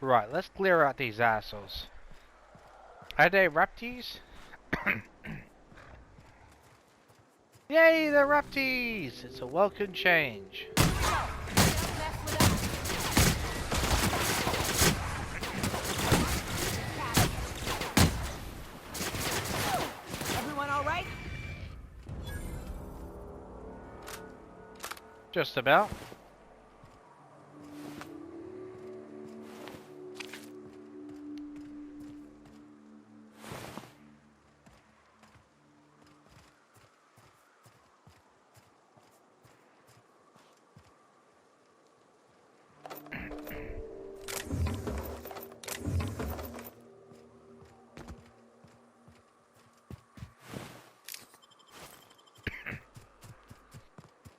Right, let's clear out these assholes. Are they Rapties? Yay, they're Rapties! It's a welcome change. Everyone all right? Just about.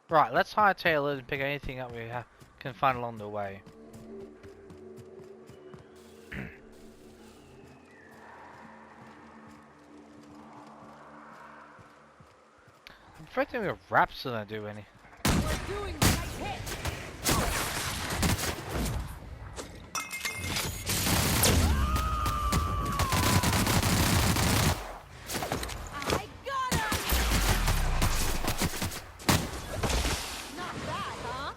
Right, let's hightail it and pick anything up we can find along the way. I'm afraid we have Raps gonna do any. We're doing the right hit. I got him. Not bad, huh?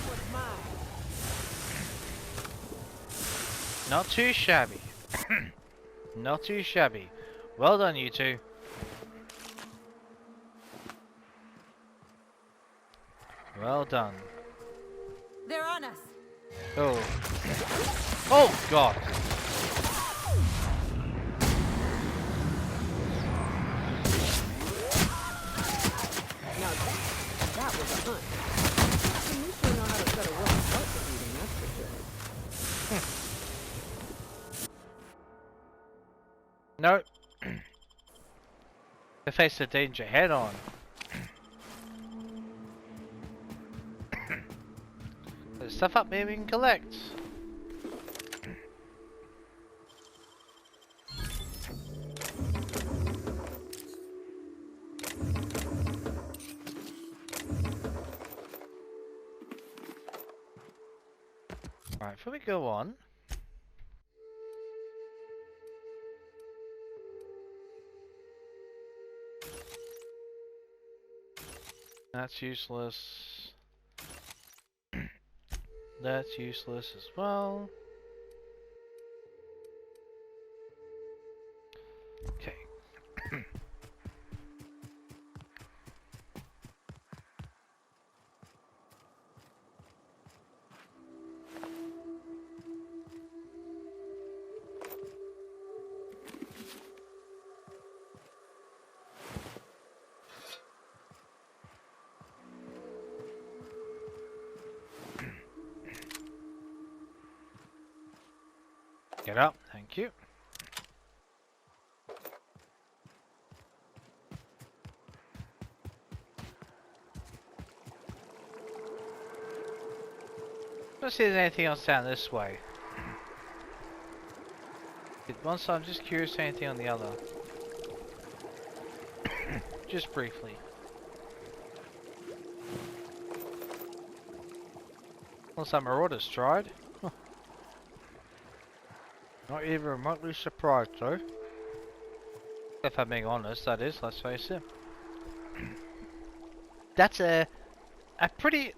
What's mine? Not too shabby. Not too shabby. Well done, you two. Well done. They're on us. Oh. Oh, God. Now that was a hunt. You sure know how to set a wolf apart for eating, that's for sure. No. They face the danger head on. There's stuff up here we can collect. Right, before we go on. That's useless. That's useless as well. Okay. Get up, thank you. Let's see if there's anything else down this way. One side, I'm just curious anything on the other. Just briefly. Unless that Marauder's tried. Huh. Not even remotely surprised though. If I'm being honest, that is, let's face it. That's a pretty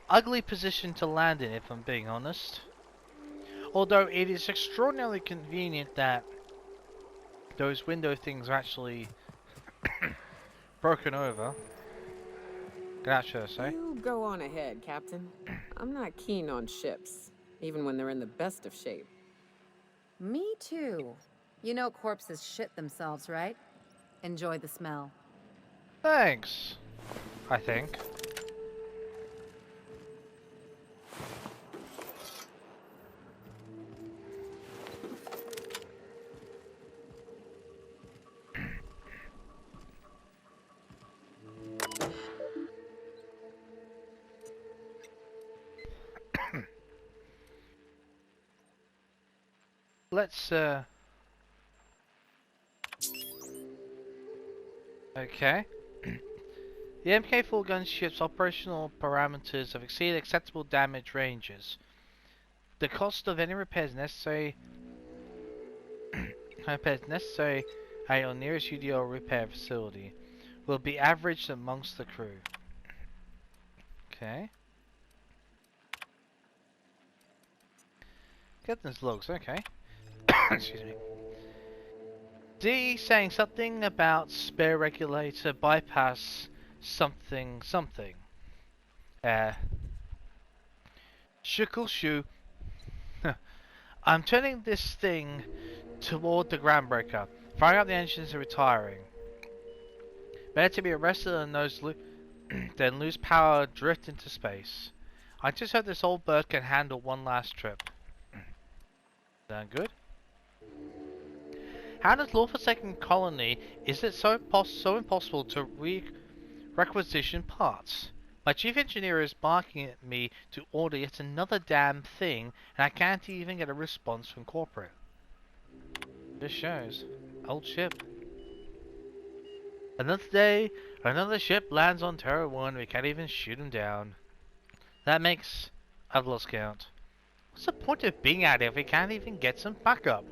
ugly position to land in, if I'm being honest. Although it is extraordinarily convenient that those window things are actually broken over. Gotcha, say. You go on ahead, Captain. I'm not keen on ships, even when they're in the best of shape. Me too. You know corpses shit themselves, right? Enjoy the smell. Thanks. I think. Let's Okay. The MK4 gunship's operational parameters have exceeded acceptable damage ranges. The cost of any repairs necessary at your nearest UDO repair facility will be averaged amongst the crew. Okay. Captain's logs, okay. Excuse me. D saying something about spare regulator bypass something something. Shuckle shoe. I'm turning this thing toward the groundbreaker. Firing up the engines and retiring. Better to be arrested than lose power, drift into space. I just hope this old bird can handle one last trip. Sound good? How does Law-Forsaken Colony is it so impossible to requisition parts? My chief engineer is barking at me to order yet another damn thing, and I can't even get a response from corporate. This shows. Old ship. Another day, another ship lands on Terra 1, we can't even shoot him down. That makes... I've lost count. What's the point of being out here if we can't even get some backup?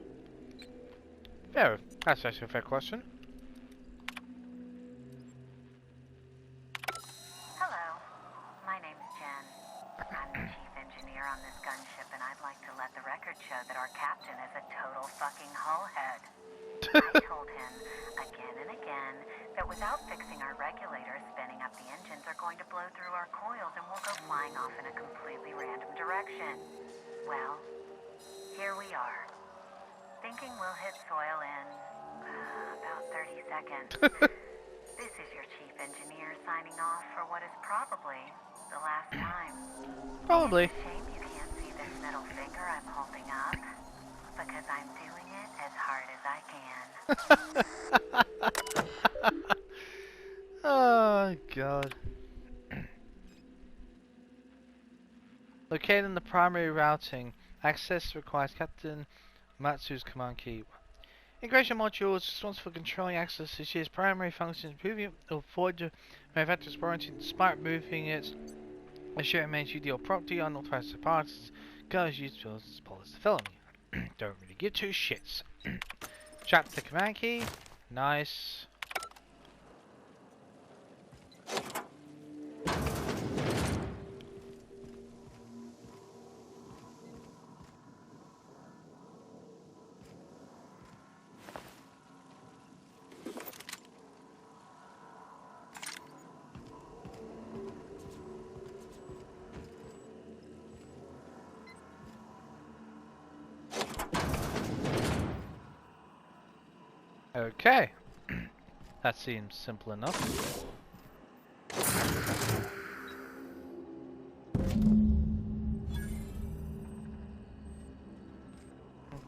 Fair. That's actually a fair question. Hello, my name's Jen. I'm the chief engineer on this gunship, and I'd like to let the record show that our captain is a total fucking hullhead. I told him again and again that without fixing our regulators, spinning up the engines are going to blow through our coils and we'll go flying off in a completely random direction. Well, here we are. Thinking we'll hit soil in about 30 seconds. This is your chief engineer signing off for what is probably the last time. Probably. It's a shame you can't see this middle finger I'm holding up, because I'm doing it as hard as I can. Oh god. Located in the primary routing, access requires Captain Matsu's command key. Integration module is responsible for controlling access to its primary functions, moving it to avoid the manufacturer's warranty despite moving it. A share remains UDL property, unauthorized parts, goes used as policy felony. Don't really give two shits. Trap the command key. Nice. Okay. That seems simple enough.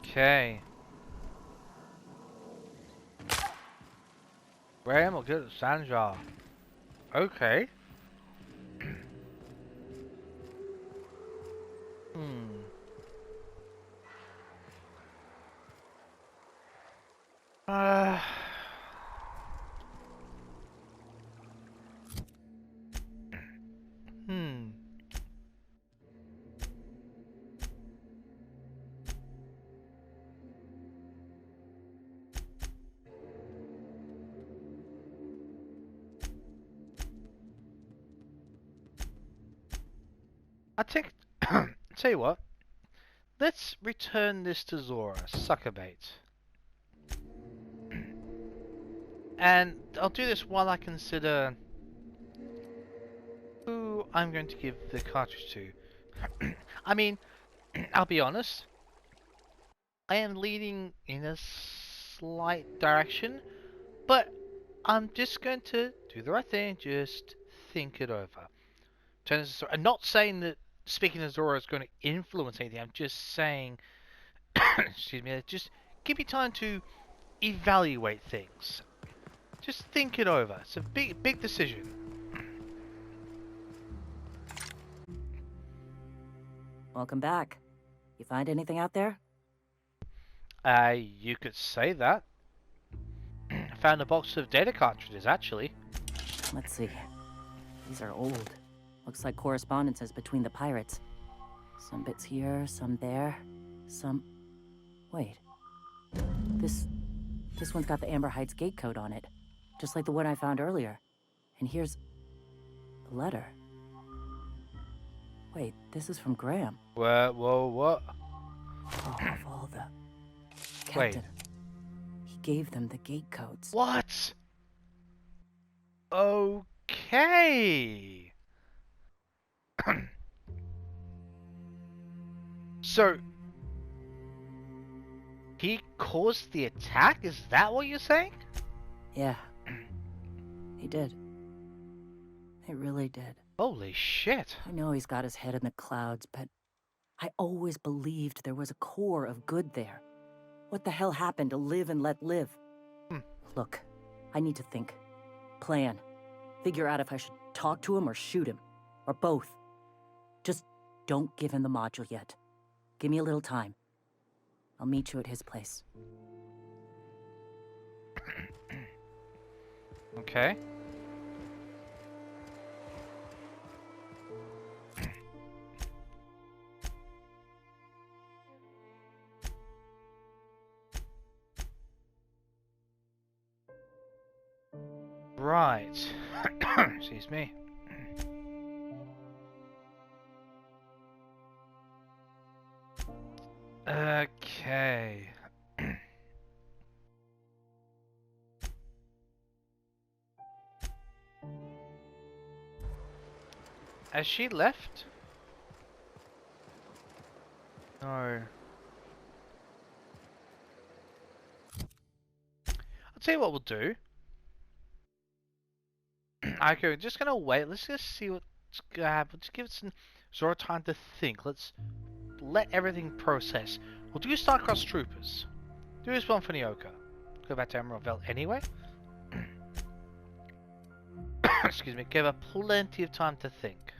Okay. Graham will get a Sandjar. Okay. Uh, hmm. I think. Tell you what. Let's return this to Zora, suckerbait. And I'll do this while I consider who I'm going to give the cartridge to. I mean, I'll be honest. I am leading in a slight direction, but I'm just going to do the right thing, just think it over. I'm not saying that speaking to Zora is going to influence anything, I'm just saying, excuse me, just give me time to evaluate things. Just think it over. It's a big decision. Welcome back. You find anything out there? You could say that. found a box of data cartridges, actually. Let's see. These are old. Looks like correspondences between the pirates. Some bits here, some there, some... Wait. This one's got the Amber Heights gate code on it. Just like the one I found earlier. And here's... a letter. Wait, this is from Graham. What? Oh, of all the... Wait. Captain. He gave them the gate codes. What? Okay. So, he caused the attack? Is that what you're saying? Yeah. He did. He really did. Holy shit. I know he's got his head in the clouds, but I always believed there was a core of good there. What the hell happened to live and let live? Look, I need to think. Plan. Figure out if I should talk to him or shoot him. Or both. Just don't give him the module yet. Give me a little time. I'll meet you at his place. Okay. Right. Excuse me. Okay. Has she left? No. I'll tell you what we'll do. Okay, we're just gonna wait. Let's just see what's gonna happen. Just give it some sort of time to think. Let's let everything process. We'll do Star-Crossed Troopers. Do this one for Nyoka. Go back to Emerald anyway. Excuse me. Give her plenty of time to think.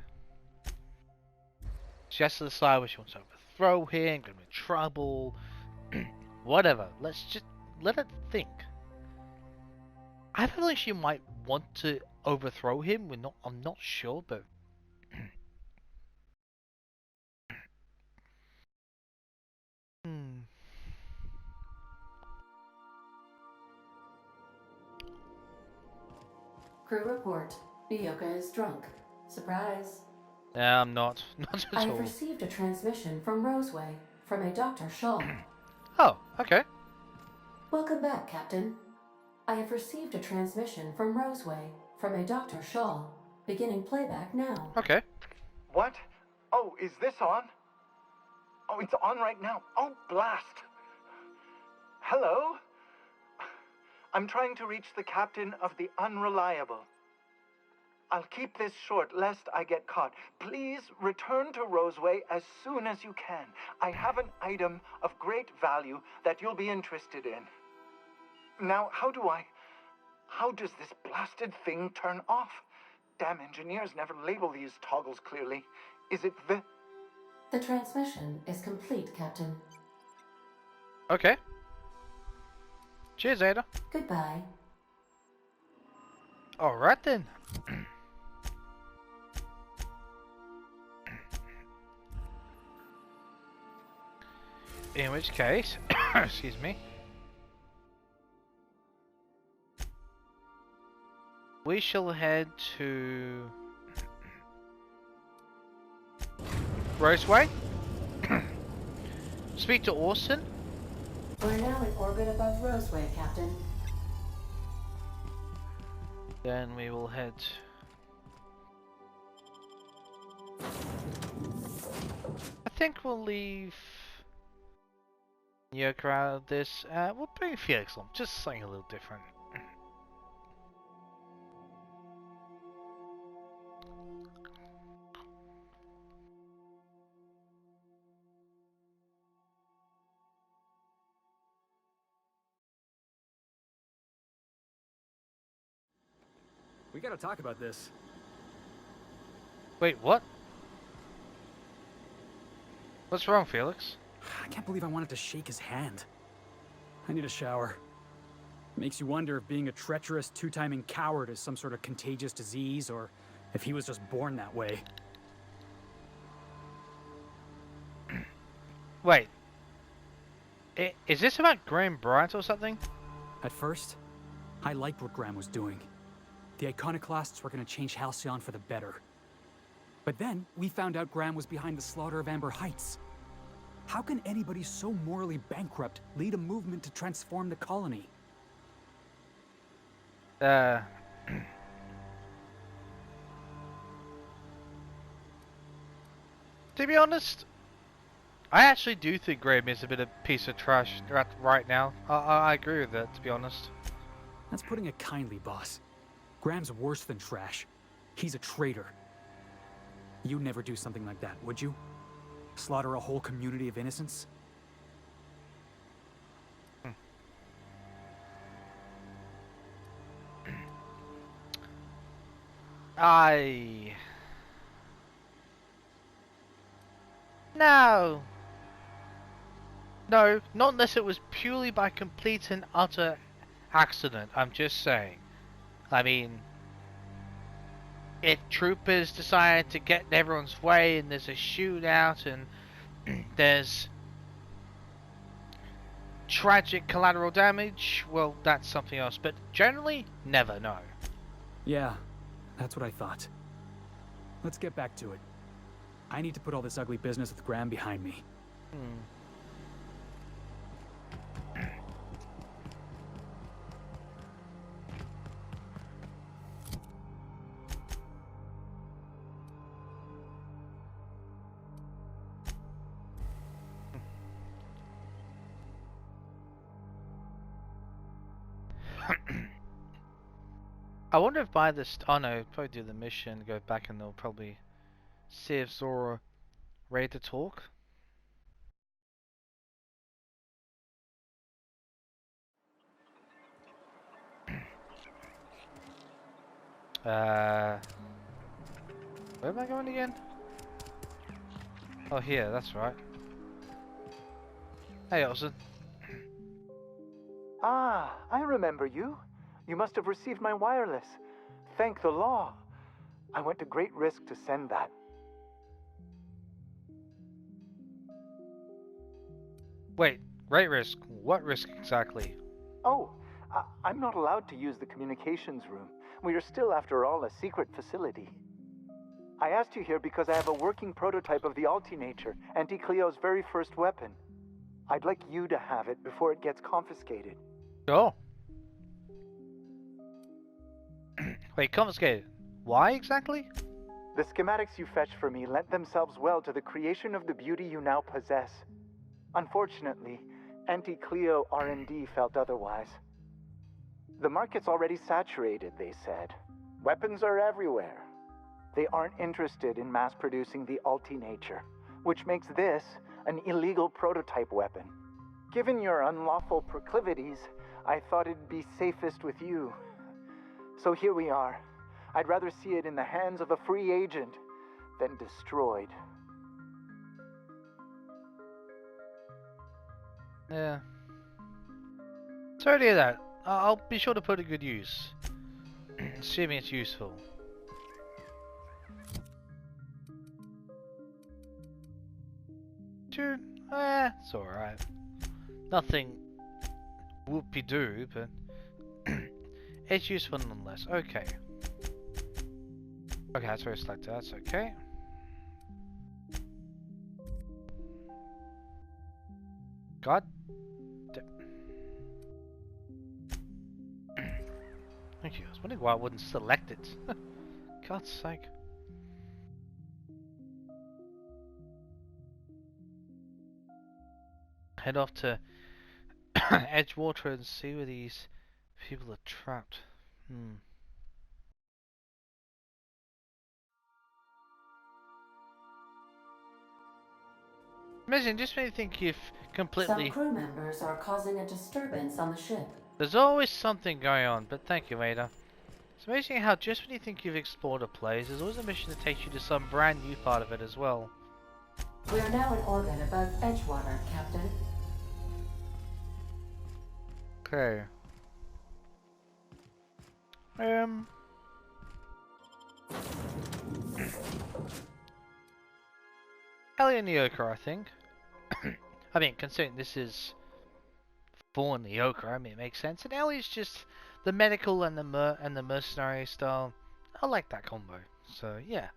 She has to decide whether she wants to overthrow him, get him in trouble, whatever. Let's just let her think. I have a feeling she might want to overthrow him. I'm not sure, but Crew report. Nyoka is drunk. Surprise. yeah, I'm not. Not I at have all. received a transmission from Roseway, from a Dr. Shaw. Oh, okay. Welcome back, Captain. I have received a transmission from Roseway, from a Dr. Shaw. Beginning playback now. Okay. What? Oh, is this on? Oh, it's on right now. Oh, blast. Hello? I'm trying to reach the captain of the Unreliable. I'll keep this short lest I get caught. Please return to Roseway as soon as you can. I have an item of great value that you'll be interested in. Now, how does this blasted thing turn off? Damn engineers never label these toggles clearly. Is it the... The transmission is complete, Captain. Okay. Cheers, Ada. Goodbye. Alright then. In which case, excuse me, we shall head to Roseway, speak to Orson. We're now in orbit above Roseway, Captain. Then we will head. I think we'll leave Nyoka out of this. We'll bring Felix along, just something a little different. We gotta talk about this. Wait, what? What's wrong, Felix? I can't believe I wanted to shake his hand. I need a shower. Makes you wonder if being a treacherous, two-timing coward is some sort of contagious disease, or if he was just born that way. Wait. Is this about Graham Bryant or something? At first, I liked what Graham was doing. The Iconoclasts were going to change Halcyon for the better. But then, we found out Graham was behind the slaughter of Amber Heights. How can anybody so morally bankrupt lead a movement to transform the colony? To be honest, I actually do think Graham is a bit of a piece of trash right now. I agree with that, to be honest. That's putting it kindly, boss. Graham's worse than trash. He's a traitor. You'd never do something like that, would you? Slaughter a whole community of innocents? No, not unless it was purely by complete and utter accident, I'm just saying. I mean, if troopers decide to get in everyone's way and there's a shootout and there's tragic collateral damage, well, that's something else. But generally, never, no. Yeah, that's what I thought. Let's get back to it. I need to put all this ugly business with Graham behind me. I wonder if by this... Oh no, probably do the mission, go back and they'll probably see if Zora ready to talk. Where am I going again? Oh, here, that's right. Hey, Olsen. Ah, I remember you. You must have received my wireless. Thank the law. I went to great risk to send that. Wait, great risk? What risk exactly? Oh, I'm not allowed to use the communications room. We are still, after all, a secret facility. I asked you here because I have a working prototype of the Altinature, Auntie Cleo's very first weapon. I'd like you to have it before it gets confiscated. Oh. Wait, confiscated. Why exactly? The schematics you fetched for me lent themselves well to the creation of the beauty you now possess. Unfortunately, Auntie Cleo R&D felt otherwise. The market's already saturated, they said. Weapons are everywhere. They aren't interested in mass-producing the Altinature, which makes this an illegal prototype weapon. Given your unlawful proclivities, I thought it'd be safest with you. So here we are. I'd rather see it in the hands of a free agent than destroyed. Yeah. Sorry to hear that. I'll be sure to put it to good use. Assuming it's useful. Dude, it's alright. Nothing whoopie-doo, but it's useful nonetheless. Okay. Okay, that's very selected. That's okay. God. Thank you. I was wondering why I wouldn't select it. God's sake. Head off to Edgewater and see where these people are trapped. Imagine, just when you think you've completely... Some crew members are causing a disturbance on the ship. There's always something going on, but thank you, Ada. It's amazing how just when you think you've explored a place, there's always a mission that takes you to some brand new part of it as well. We are now in orbit above Edgewater, Captain. Okay. Ellie and Nyoka, I think. I mean, considering this is for Nyoka, I mean, it makes sense. And Ellie's just the medical and the mercenary style. I like that combo. So yeah.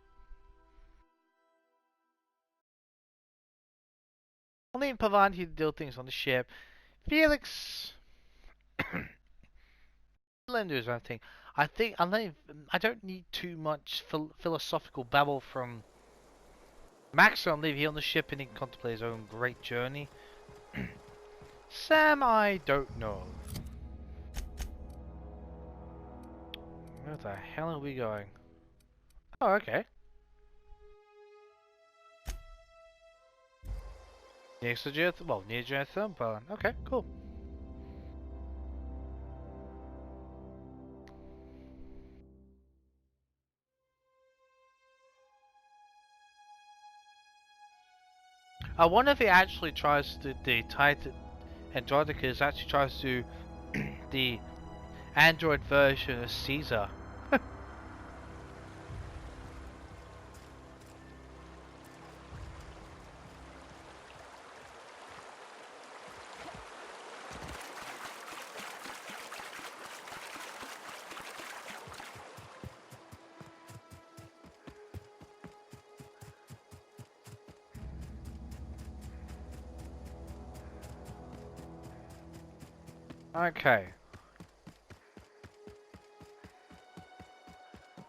I'll leave Pavanti to deal things on the ship. Felix, let him do his own thing. I don't need too much philosophical babble from Max. So I'll leave here on the ship and he can contemplate his own great journey. Sam, I don't know. Where the hell are we going? Oh, okay. Next to Jeff, well, near Jeff, but okay, cool. I wonder if he actually tries to the Titan Andronicus actually tries to the Android version of Caesar. Okay.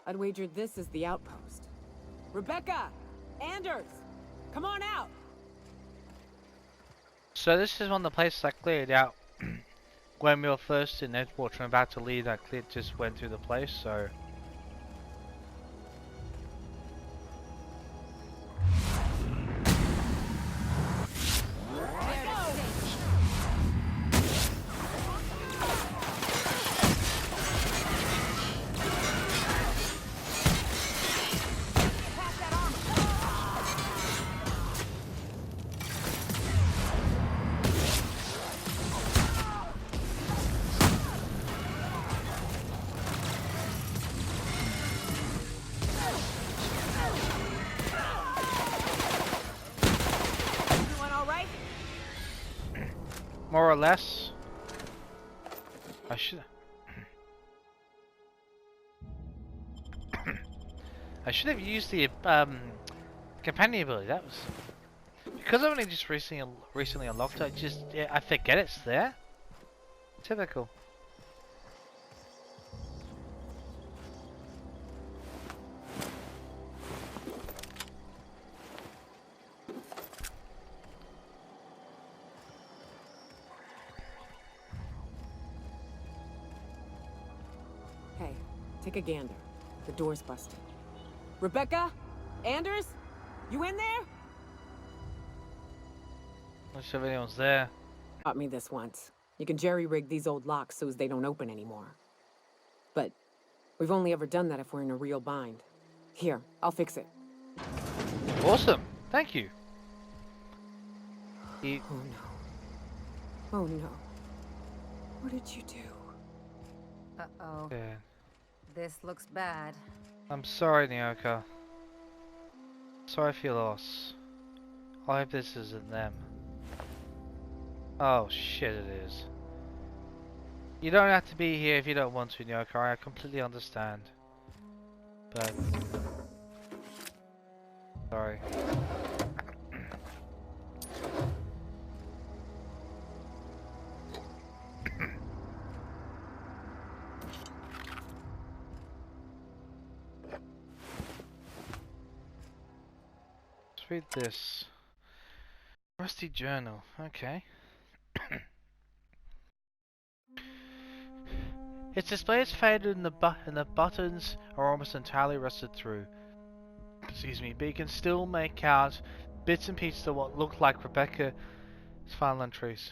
I'd wager this is the outpost. Rebecca! Anders! Come on out! So this is one of the places I cleared out when we were first in Edgewater and about to leave. I just went through the place, so... More or less. I should have used the companion ability. That was because I've only just recently unlocked it. I forget it's there. Typical. Hey, take a gander. The door's busted. Rebecca? Anders? You in there? Not sure if anyone's there. Taught me this once. You can jerry-rig these old locks so as they don't open anymore. But we've only ever done that if we're in a real bind. Here, I'll fix it. Awesome. Thank you. Oh no. Oh no. What did you do? Uh-oh. Yeah. This looks bad. I'm sorry, Nyoka. Sorry for your loss. I hope this isn't them. Oh shit, it is. You don't have to be here if you don't want to, Nyoka. I completely understand. But... sorry. Read this. Rusty journal. Okay. Its display is faded and the buttons are almost entirely rusted through. Excuse me, but you can still make out bits and pieces of what look like Rebecca's final entries.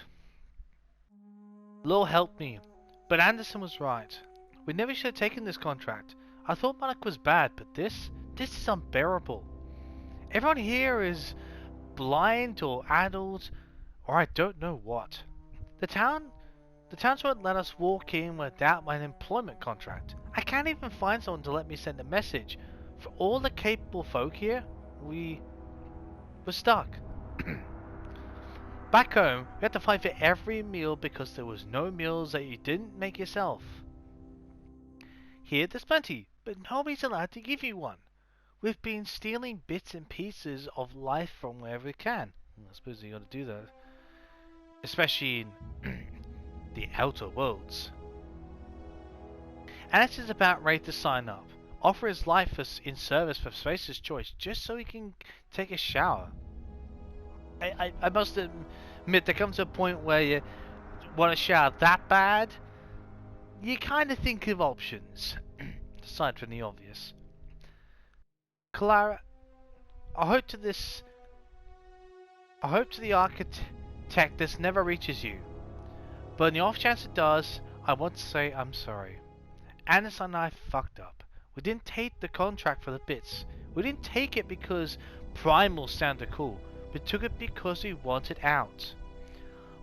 Lore helped me, but Anderson was right. We never should have taken this contract. I thought Monarch was bad, but this is unbearable. Everyone here is blind or addled, or I don't know what. The towns won't let us walk in without my employment contract. I can't even find someone to let me send a message. For all the capable folk here, we're stuck. Back home, we had to fight for every meal because there was no meals that you didn't make yourself. Here, there's plenty, but nobody's allowed to give you one. We've been stealing bits and pieces of life from wherever we can. I suppose you got to do that. Especially in the outer worlds. Alex is about ready to sign up. Offer his life in service for Spacer's Choice just so he can take a shower. I must admit, there comes a point where you want to shower that bad, you kind of think of options, aside from the obvious. Clara, I hope to the architect this never reaches you, but in the off chance it does, I want to say I'm sorry. Annis and I fucked up. We didn't take the contract for the bits. We didn't take it because Primal sounded cool. We took it because we wanted out.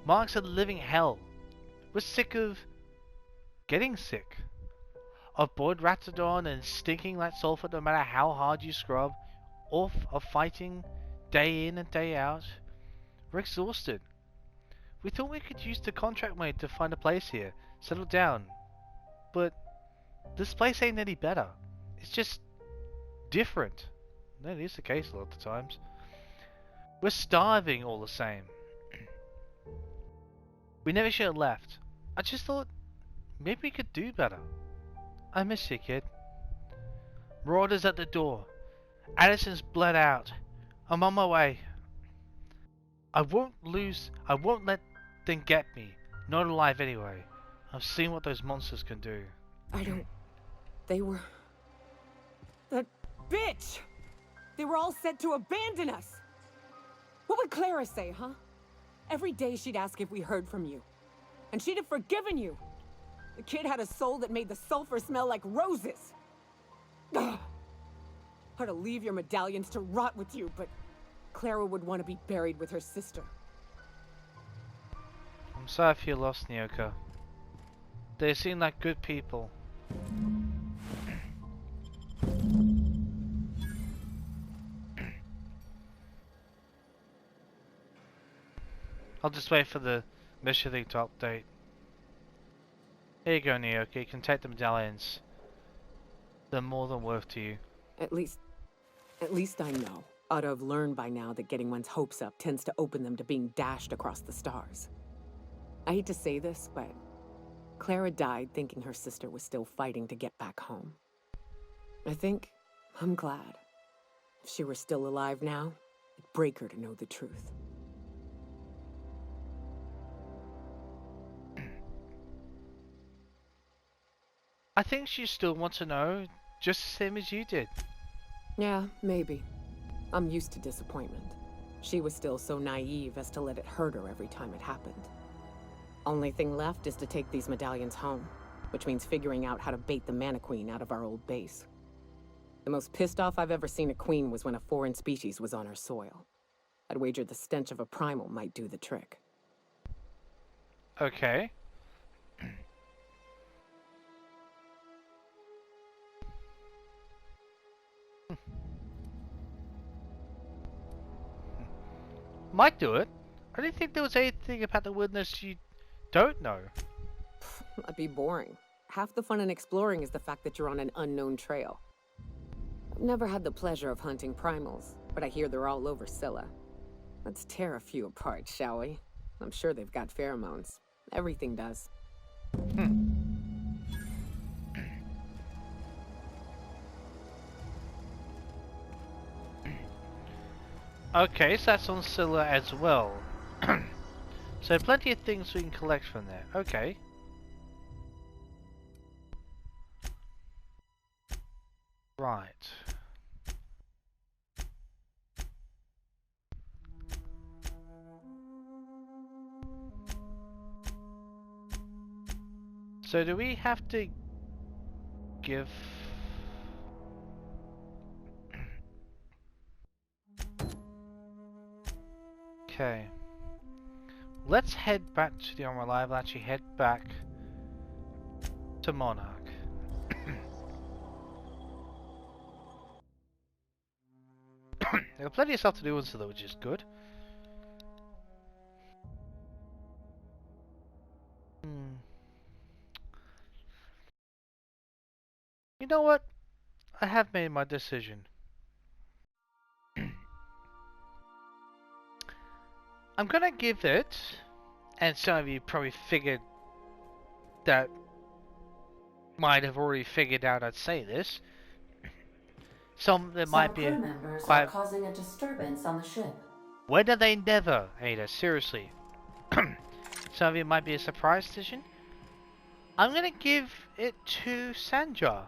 Mark's a living hell. We're sick of getting sick. Of boiled ratadon and stinking like sulfur no matter how hard you scrub. Of fighting day in and day out. We're exhausted. We thought we could use the contract money to find a place here. Settle down. But this place ain't any better. It's just different. That is the case a lot of the times. We're starving all the same. We never should have left. I just thought maybe we could do better. I miss you, kid. Marauders at the door. Addison's bled out. I'm on my way. I won't let them get me. Not alive anyway. I've seen what those monsters can do. They were... That bitch! They were all set to abandon us! What would Clara say, huh? Every day she'd ask if we heard from you. And she'd have forgiven you. The kid had a soul that made the sulfur smell like roses. Ugh. I'd leave your medallions to rot with you, but Clara would want to be buried with her sister. I'm sorry for your loss, Nyoka. They seem like good people. I'll just wait for the mission thing to update. Here you go, Nyoka. You can take the medallions. They're more than worth to you. At least I know. Ought to have learned by now that getting one's hopes up tends to open them to being dashed across the stars. I hate to say this, but Clara died thinking her sister was still fighting to get back home. I'm glad. If she were still alive now, it'd break her to know the truth. I think she still wants to know, just the same as you did. Yeah, maybe. I'm used to disappointment. She was still so naive as to let it hurt her every time it happened. Only thing left is to take these medallions home, which means figuring out how to bait the Mana Queen out of our old base. The most pissed off I've ever seen a queen was when a foreign species was on her soil. I'd wager the stench of a primal might do the trick. Okay. Might do it. I didn't think there was anything about the wilderness you don't know. That'd be boring. Half the fun in exploring is the fact that you're on an unknown trail. I've never had the pleasure of hunting primals, but I hear they're all over Scylla. Let's tear a few apart, shall we? I'm sure they've got pheromones. Everything does. Okay, so that's on Scylla as well. So plenty of things we can collect from there. Okay. Right. So do we have to give... Okay. Let's head back to the Unreliable. Actually head back to Monarch. There are plenty of stuff to do with it, which is good. You know what? I have made my decision. I'm gonna give it, and some of you probably figured that might have already figured out I'd say this. Some that might be crew members are quite. causing a disturbance on the ship. When do they never, Ada? Seriously. Some of you might be a surprise decision. I'm gonna give it to Sanjar.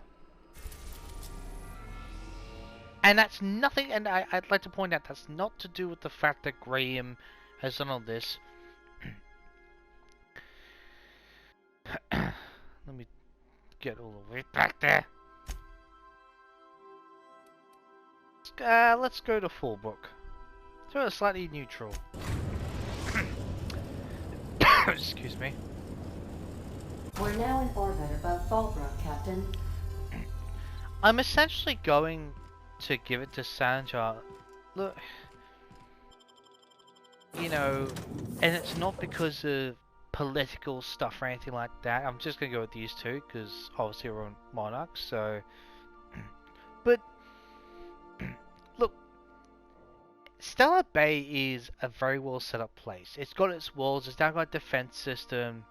And that's nothing, and I'd like to point out that's not to do with the fact that Graham has done all this. Let me get all the way back there. Let's go to full book. So it's slightly neutral. Excuse me. We're now in orbit above Fallbrook, Captain. I'm essentially going to give it to Sanjar. Look, you know, and it's not because of political stuff or anything like that. I'm just gonna go with these two because obviously we're on Monarch. So, but look, Stellar Bay is a very well set up place. It's got its walls. It's now got a defense system.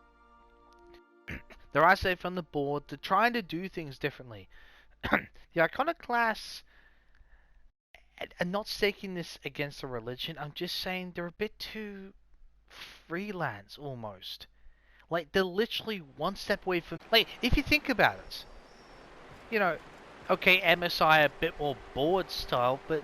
They're isolated from the board. They're trying to do things differently. The Iconoclasts, and not staking this against a religion, I'm just saying they're a bit too freelance almost. Like, they're literally one step away from... Like, if you think about it, you know, okay, MSI a bit more board style, but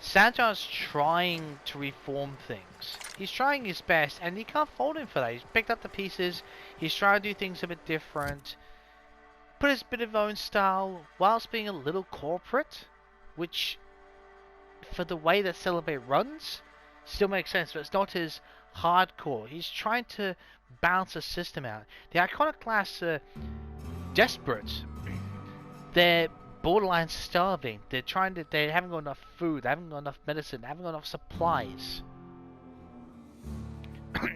Sanjar's trying to reform things. He's trying his best, and you can't fault him for that. He's picked up the pieces, he's trying to do things a bit different, put his bit of own style, whilst being a little corporate, which, for the way that Celebrate runs, still makes sense, but it's not as hardcore. He's trying to balance the system out. The Iconoclasts are desperate. They're borderline starving. They haven't got enough food, they haven't got enough medicine, they haven't got enough supplies.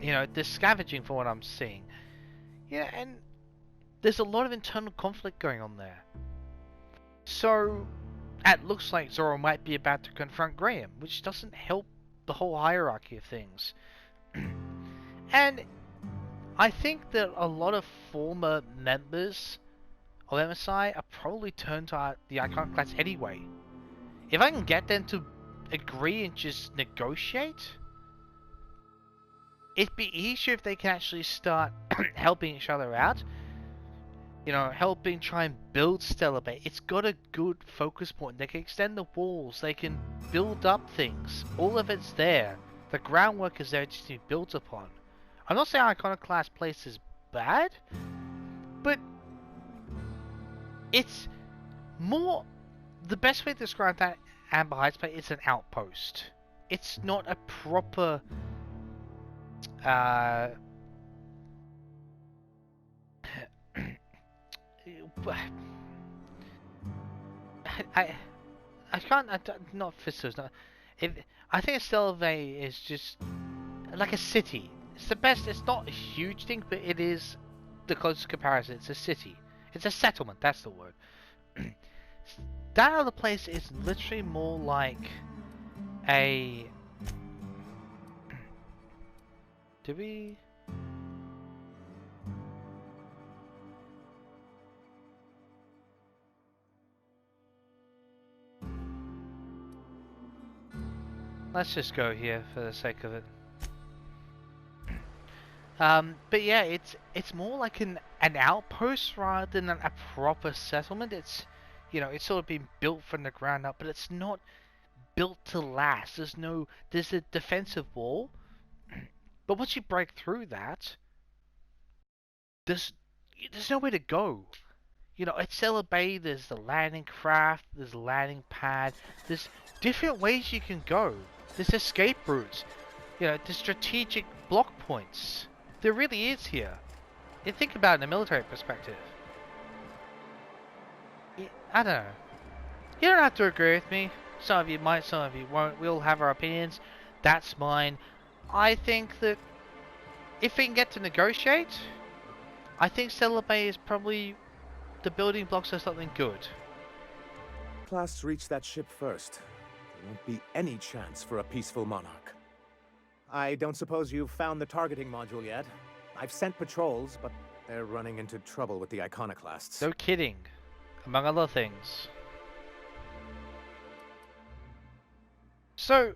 You know, they're scavenging for what I'm seeing. Yeah, and there's a lot of internal conflict going on there. So, it looks like Zoro might be about to confront Graham, which doesn't help the whole hierarchy of things. And I think that a lot of former members of MSI are probably turned to the Iconoclasts anyway. If I can get them to agree and just negotiate, it'd be easier if they can actually start helping each other out. You know, helping try and build Stellar Bay. It's got a good focus point. They can extend the walls, they can build up things. All of it's there. The groundwork is there, it just needs to be built upon. I'm not saying Iconoclast place is bad, but it's more... The best way to describe that Amber Heights place, it's an outpost. It's not a proper... I can't... not Fistos, no. I think Stellar Bay is just like a city. It's the best. It's not a huge thing, but it is the closest comparison. It's a city. It's a settlement. That's the word. That other place is literally more like a... Do we... Let's just go here for the sake of it. But yeah, it's more like an outpost rather than a proper settlement. It's, you know, it's sort of been built from the ground up, but it's not built to last. There's a defensive wall, but once you break through that, there's nowhere to go. You know, at Stellar Bay, there's the landing craft, there's the landing pad, there's different ways you can go. There's escape routes, you know, there's strategic block points. There really is here. You think about it in a military perspective. I don't know. You don't have to agree with me. Some of you might, some of you won't. We'll have our opinions. That's mine. I think that if we can get to negotiate, I think Stellar Bay is probably the building blocks of something good. Class reach that ship first. There won't be any chance for a peaceful monarch. I don't suppose you've found the targeting module yet. I've sent patrols, but they're running into trouble with the iconoclasts. No kidding. Among other things. So,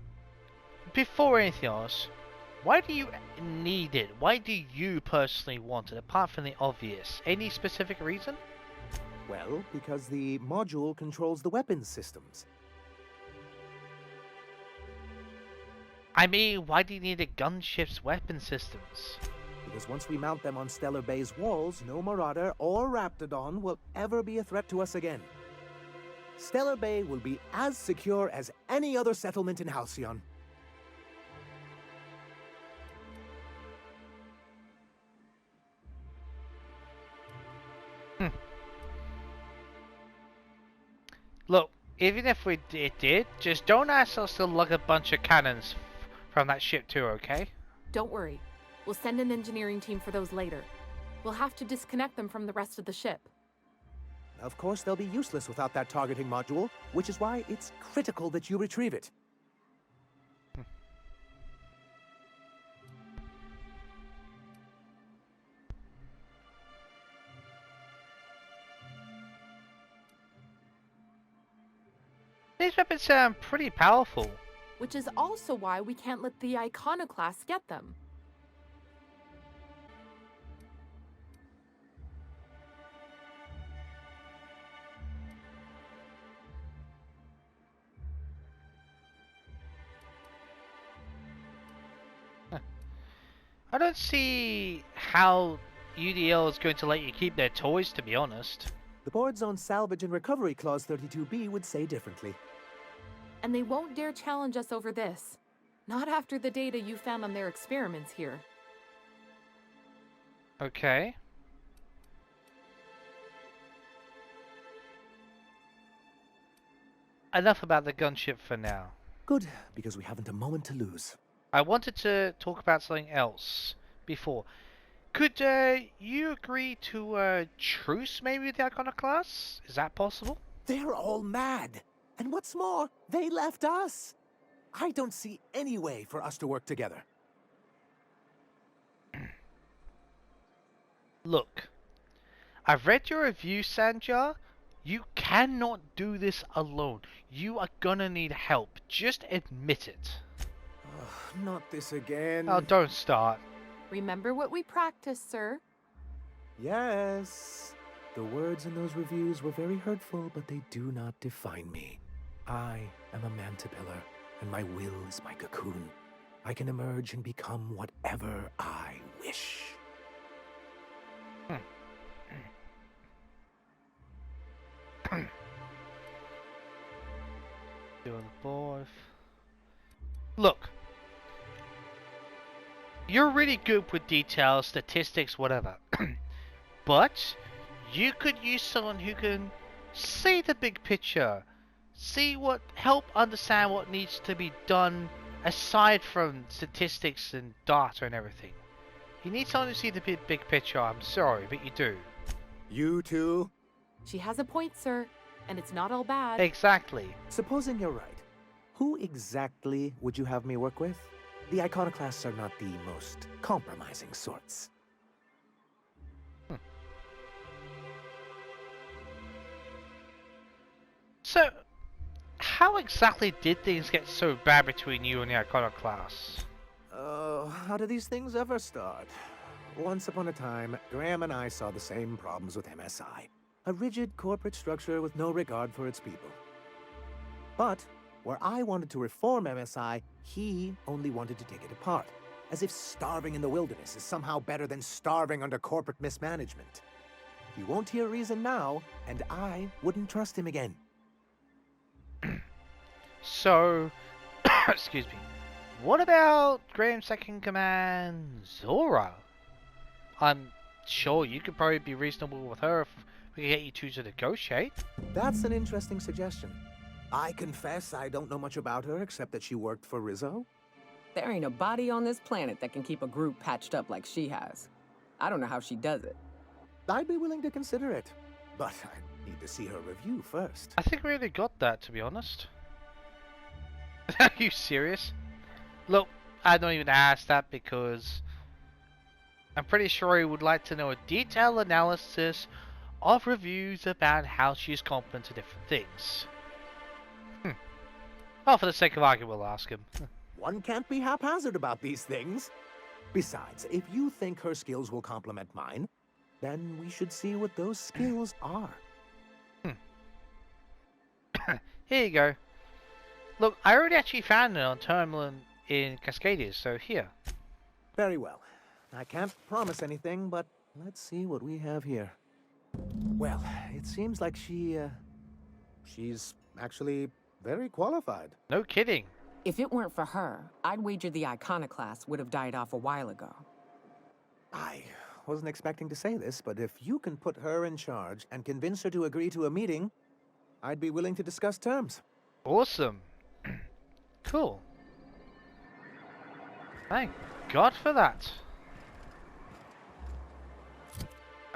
before anything else, why do you need it? Why do you personally want it, apart from the obvious? Any specific reason? Well, because the module controls the weapons systems. I mean, why do you need a gunship's weapon systems? Because once we mount them on Stellar Bay's walls, no Marauder or Raptidon will ever be a threat to us again. Stellar Bay will be as secure as any other settlement in Halcyon. Look, even if it did, just don't ask us to lug a bunch of cannons from that ship too, okay? Don't worry. We'll send an engineering team for those later. We'll have to disconnect them from the rest of the ship. Of course, they'll be useless without that targeting module, which is why it's critical that you retrieve it. These weapons sound pretty powerful. Which is also why we can't let the Iconoclasts get them. I don't see how UDL is going to let you keep their toys, to be honest. The board's own salvage and recovery clause 32B would say differently. And they won't dare challenge us over this. Not after the data you found on their experiments here. Okay. Enough about the gunship for now. Good, because we haven't a moment to lose. I wanted to talk about something else before. Could you agree to a truce maybe with the Iconoclasts? Is that possible? They're all mad. And what's more, they left us. I don't see any way for us to work together. Look, I've read your review, Sanjar. You cannot do this alone. You are gonna need help. Just admit it. Not this again. Oh, don't start. Remember what we practiced, sir? Yes. The words in those reviews were very hurtful, but they do not define me. I am a Mantipillar, and my will is my cocoon. I can emerge and become whatever I wish. Doing both. Look. You're really good with details, statistics, whatever. But you could use someone who can see the big picture. Help understand what needs to be done aside from statistics and data and everything. You need someone to see the big picture. I'm sorry, but you do. You too? She has a point, sir. And it's not all bad. Exactly. Supposing you're right, who exactly would you have me work with? The Iconoclasts are not the most compromising sorts. So, how exactly did things get so bad between you and the Iconoclasts? How do these things ever start? Once upon a time, Graham and I saw the same problems with MSI. A rigid corporate structure with no regard for its people. But where I wanted to reform MSI, he only wanted to take it apart. As if starving in the wilderness is somehow better than starving under corporate mismanagement. He won't hear reason now, and I wouldn't trust him again. So, excuse me. What about Graham's second command, Zora? I'm sure you could probably be reasonable with her if we could get you two to negotiate. That's an interesting suggestion. I confess I don't know much about her except that she worked for Rizzo. There ain't a body on this planet that can keep a group patched up like she has. I don't know how she does it. I'd be willing to consider it, but I need to see her review first. I think we already got that, to be honest. Are you serious? Look, I don't even ask that because I'm pretty sure he would like to know a detailed analysis of reviews about how she's competent to different things. Oh, for the sake of argument, we'll ask him. One can't be haphazard about these things. Besides, if you think her skills will complement mine, then we should see what those skills are. Here you go. Look, I already actually found it on terminal in Cascadia, so here. Very well. I can't promise anything, but let's see what we have here. Well, it seems like she's actually very qualified. No kidding. If it weren't for her, I'd wager the Iconoclast would have died off a while ago. I wasn't expecting to say this, but if you can put her in charge and convince her to agree to a meeting, I'd be willing to discuss terms. Awesome. Cool. Thank God for that.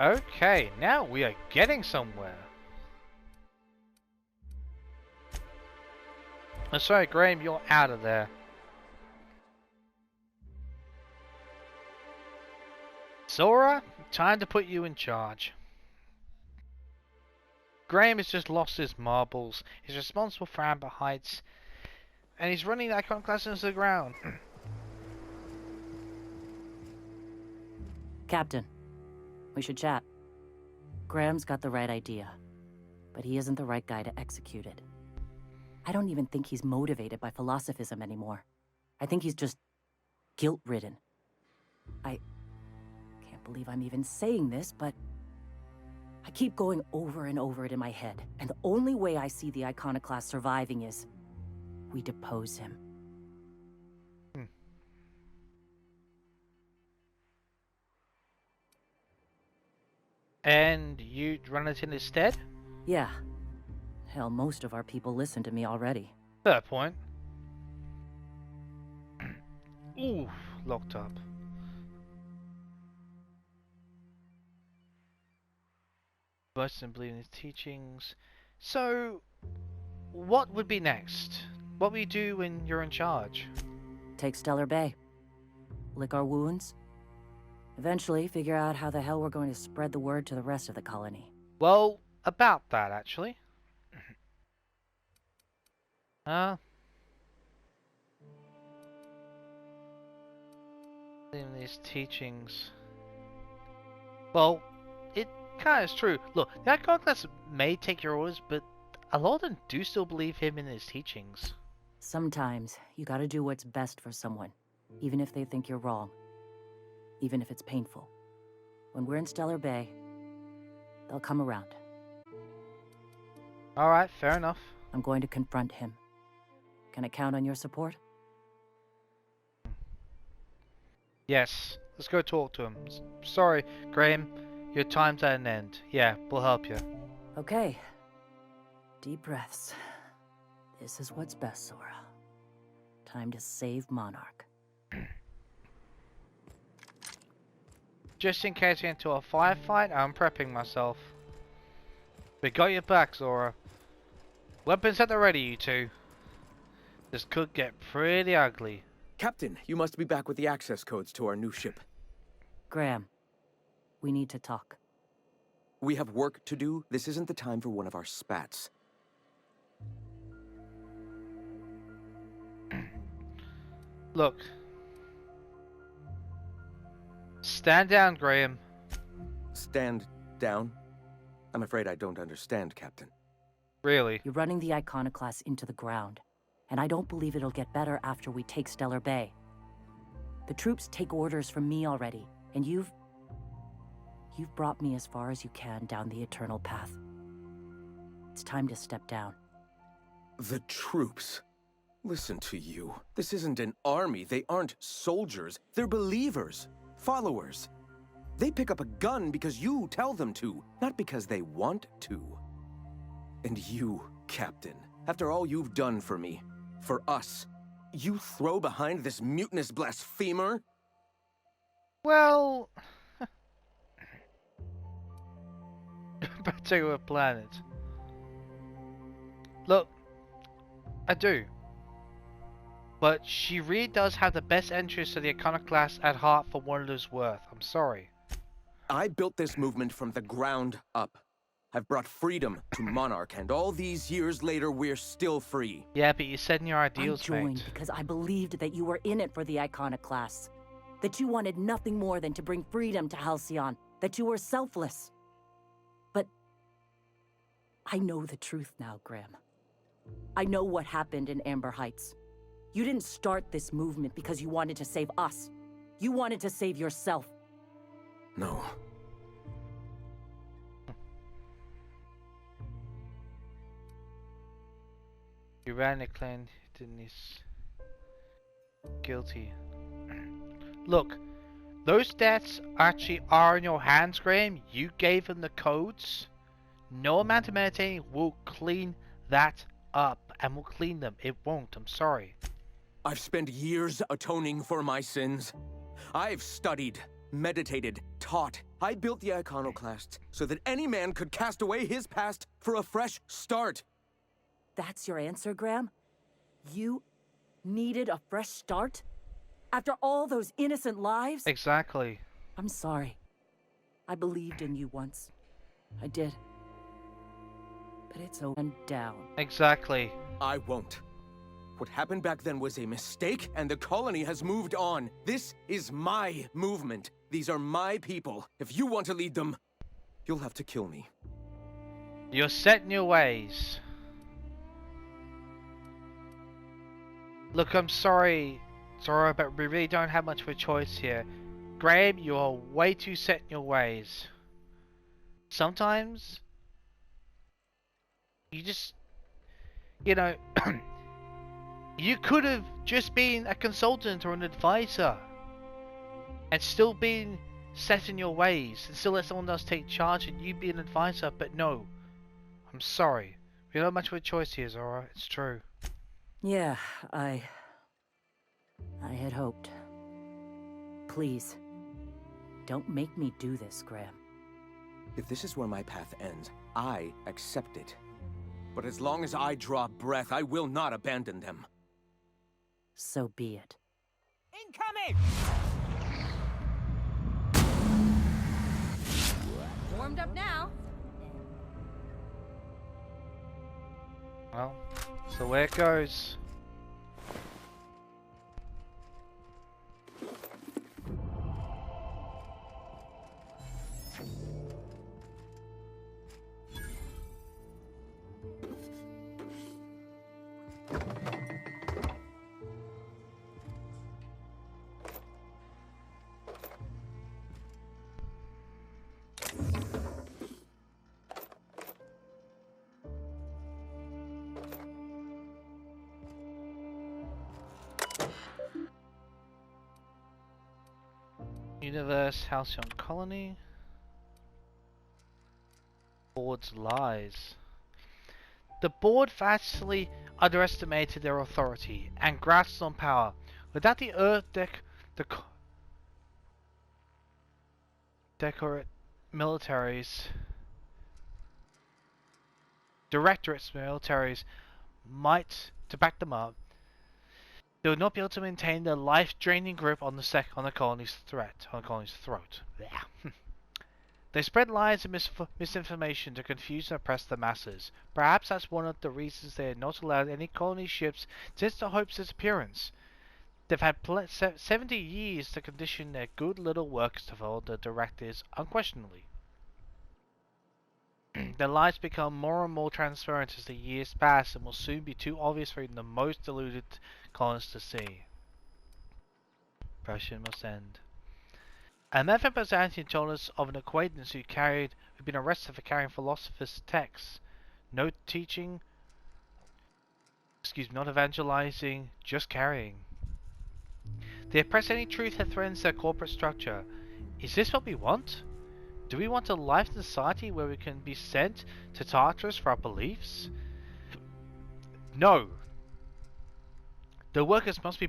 Okay, now we are getting somewhere. I'm sorry, Graham, you're out of there. Zora, time to put you in charge. Graham has just lost his marbles. He's responsible for Amber Heights. And he's running the Iconoclast into the ground. Captain, we should chat. Graham's got the right idea, but he isn't the right guy to execute it. I don't even think he's motivated by philosophism anymore. I think he's just guilt-ridden. I can't believe I'm even saying this, but I keep going over and over it in my head, and the only way I see the Iconoclast surviving is we depose him. And you'd run it in his stead? Yeah. Hell, most of our people listen to me already. Fair point. Ooh, locked up. Burst and believe in his teachings. So, what would be next? What will you do when you're in charge? Take Stellar Bay. Lick our wounds. Eventually, figure out how the hell we're going to spread the word to the rest of the colony. Well, about that, actually. In these teachings. Well, it kind of is true. Look, the Iconoclast may take your orders, but a lot of them do still believe him in his teachings. Sometimes, you gotta do what's best for someone, even if they think you're wrong. Even if it's painful. When we're in Stellar Bay, they'll come around. Alright, fair enough. I'm going to confront him. Can I count on your support? Yes, let's go talk to him. Sorry, Graham, your time's at an end. Yeah, we'll help you. Okay. Deep breaths. This is what's best, Zora. Time to save Monarch. Just in case we get into a firefight, I'm prepping myself. We got your back, Zora. Weapons at the ready, you two. This could get pretty ugly. Captain, you must be back with the access codes to our new ship. Graham, we need to talk. We have work to do. This isn't the time for one of our spats. Look. Stand down, Graham. Stand down? I'm afraid I don't understand, Captain. Really? You're running the Iconoclast into the ground, and I don't believe it'll get better after we take Stellar Bay. The troops take orders from me already, and you've brought me as far as you can down the eternal path. It's time to step down. The troops? Listen to you. This isn't an army. They aren't soldiers. They're believers. Followers. They pick up a gun because you tell them to, not because they want to. And you, Captain, After all you've done for me, for us, you throw behind this mutinous blasphemer? Well, particular planet. Look, I do. But she really does have the best interests of the Iconoclast at heart for what it is worth. I'm sorry. I built this movement from the ground up. I've brought freedom to Monarch, and all these years later, we're still free. Yeah, but you said in your ideals, I joined mate. because I believed that you were in it for the Iconoclasts. That you wanted nothing more than to bring freedom to Halcyon. That you were selfless. But I know the truth now, Graham. I know what happened in Amber Heights. You didn't start this movement because you wanted to save us. You wanted to save yourself. No. You ran a clan, didn't he? Guilty. Look, those deaths actually are in your hands, Graham. You gave them the codes. No amount of meditating will clean that up, and will clean them. It won't, I'm sorry. I've spent years atoning for my sins. I've studied, meditated, taught. I built the Iconoclasts so that any man could cast away his past for a fresh start. That's your answer, Graham? You needed a fresh start? After all those innocent lives? Exactly. I'm sorry. I believed in you once. I did. But it's over and down. Exactly. I won't. What happened back then was a mistake, and the colony has moved on. This is my movement. These are my people. If you want to lead them, you'll have to kill me. You're set in your ways. Look, I'm sorry, Zora, but we really don't have much of a choice here. Graham, you are way too set in your ways. Sometimes, you just, you know, you could have just been a consultant or an advisor and still been set in your ways and still let someone else take charge and you be an advisor, but no. I'm sorry. We don't have much of a choice here, Zora. It's true. Yeah, I had hoped. Please, don't make me do this, Graham. If this is where my path ends, I accept it. But as long as I draw breath, I will not abandon them. So be it. Incoming! Warmed up now. Well, so where it goes. Universe, Halcyon Colony. Board's lies. The board vastly underestimated their authority and grasped on power. Without the Earth Decorate militaries, Directorates militaries might to back them up, they would not be able to maintain their life-draining grip on the colony's throat. They spread lies and misinformation to confuse and oppress the masses. Perhaps that's one of the reasons they had not allowed any colony ships since the Hope's disappearance. They've had 70 years to condition their good little workers to follow the directives unquestionably. Their lies become more and more transparent as the years pass and will soon be too obvious for even the most deluded colonists to see. Oppression must end. A method Byzantium told us of an acquaintance who'd been arrested for carrying philosopher's texts. No teaching, not evangelizing, just carrying. They oppress any truth that threatens their corporate structure. Is this what we want? Do we want a life in society where we can be sent to Tartarus for our beliefs? No! The workers must be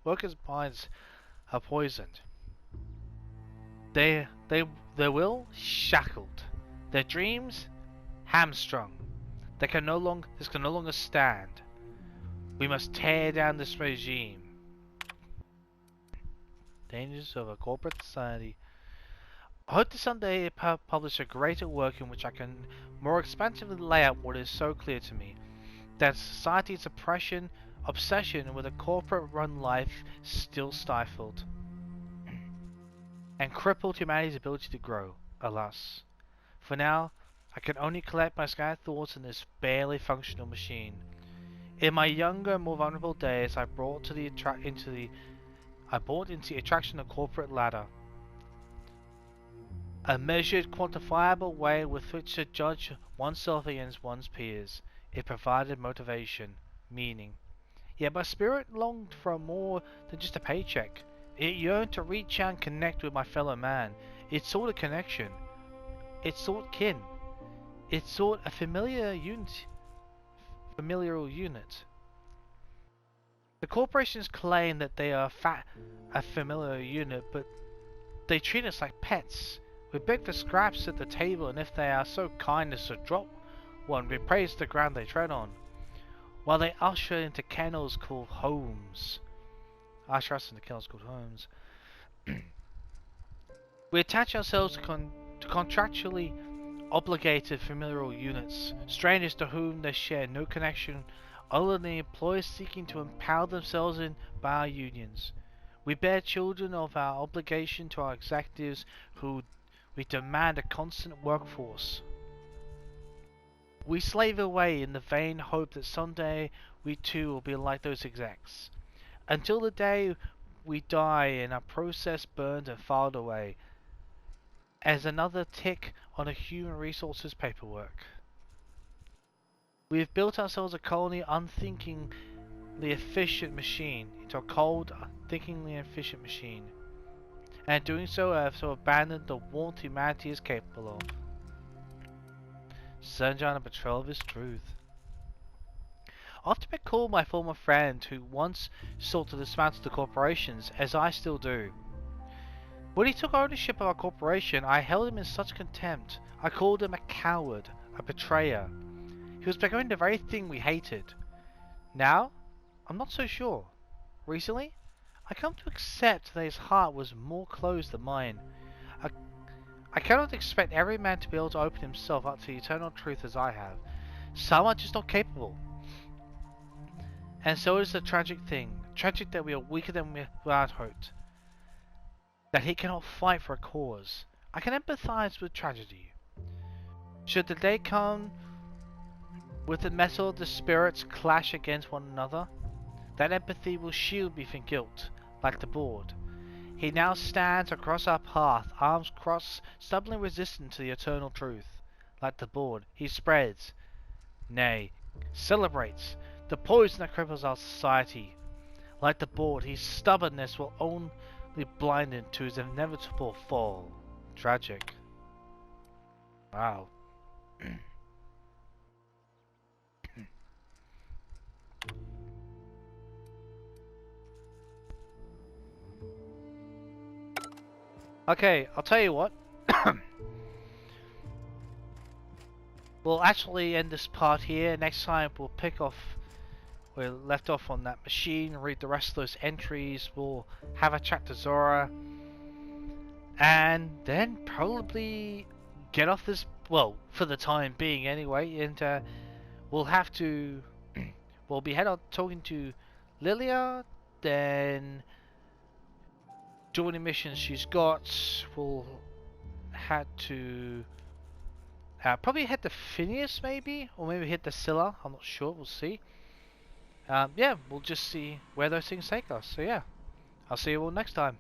workers' minds are poisoned. Their will shackled. Their dreams hamstrung. This can no longer stand. We must tear down this regime. Dangers of a corporate society. I hope to someday publish a greater work in which I can more expansively lay out what is so clear to me. That society's obsession with a corporate-run life still stifled and crippled humanity's ability to grow, alas. For now, I can only collect my scattered thoughts in this barely functional machine. In my younger, more vulnerable days, I bought into the attraction of corporate ladder. A measured, quantifiable way with which to judge oneself against one's peers. It provided motivation, meaning. Yet my spirit longed for more than just a paycheck. It yearned to reach out and connect with my fellow man. It sought a connection. It sought kin. It sought a familial unit. The corporations claim that they are a familiar unit, but they treat us like pets. We beg for scraps at the table, and if they are so kind as to drop one, we praise the ground they tread on, while they usher into kennels called homes. We attach ourselves to contractually obligated familial units, strangers to whom they share no connection other than the employers seeking to empower themselves by our unions. We bear children of our obligation to our executives who we demand a constant workforce. We slave away in the vain hope that someday we too will be like those execs. Until the day we die and our process burned and filed away as another tick on a human resources paperwork. We have built ourselves a colony unthinkingly efficient machine into a cold, unthinkingly efficient machine. And in doing so, I have so abandoned the warmth humanity is capable of. Sunshine and betrayal of his truth. I often recall my former friend who once sought to dismantle the corporations, as I still do. When he took ownership of our corporation, I held him in such contempt. I called him a coward, a betrayer. He was becoming the very thing we hated. Now, I'm not so sure. Recently, I come to accept that his heart was more closed than mine. I cannot expect every man to be able to open himself up to the eternal truth as I have. Some are just not capable. And so is the tragic thing. Tragic that we are weaker than we had hoped. That he cannot fight for a cause. I can empathize with tragedy. Should the day come with the metal of the spirits clash against one another, that empathy will shield me from guilt, like the board. He now stands across our path, arms crossed, stubbornly resistant to the eternal truth. Like the board, he spreads, nay, celebrates, the poison that cripples our society. Like the board, his stubbornness will only blind him to his inevitable fall. Tragic. Wow. Okay, I'll tell you what. We'll actually end this part here. Next time we'll pick off where we left off on that machine, read the rest of those entries, we'll have a chat to Zora, and then probably get off this, well, for the time being anyway, and we'll have to, we'll be head on talking to Lilia, then do any missions she's got. We'll have to probably head to Phineas maybe, or maybe head to Scylla, I'm not sure, we'll see. Yeah, we'll just see where those things take us. So yeah, I'll see you all next time.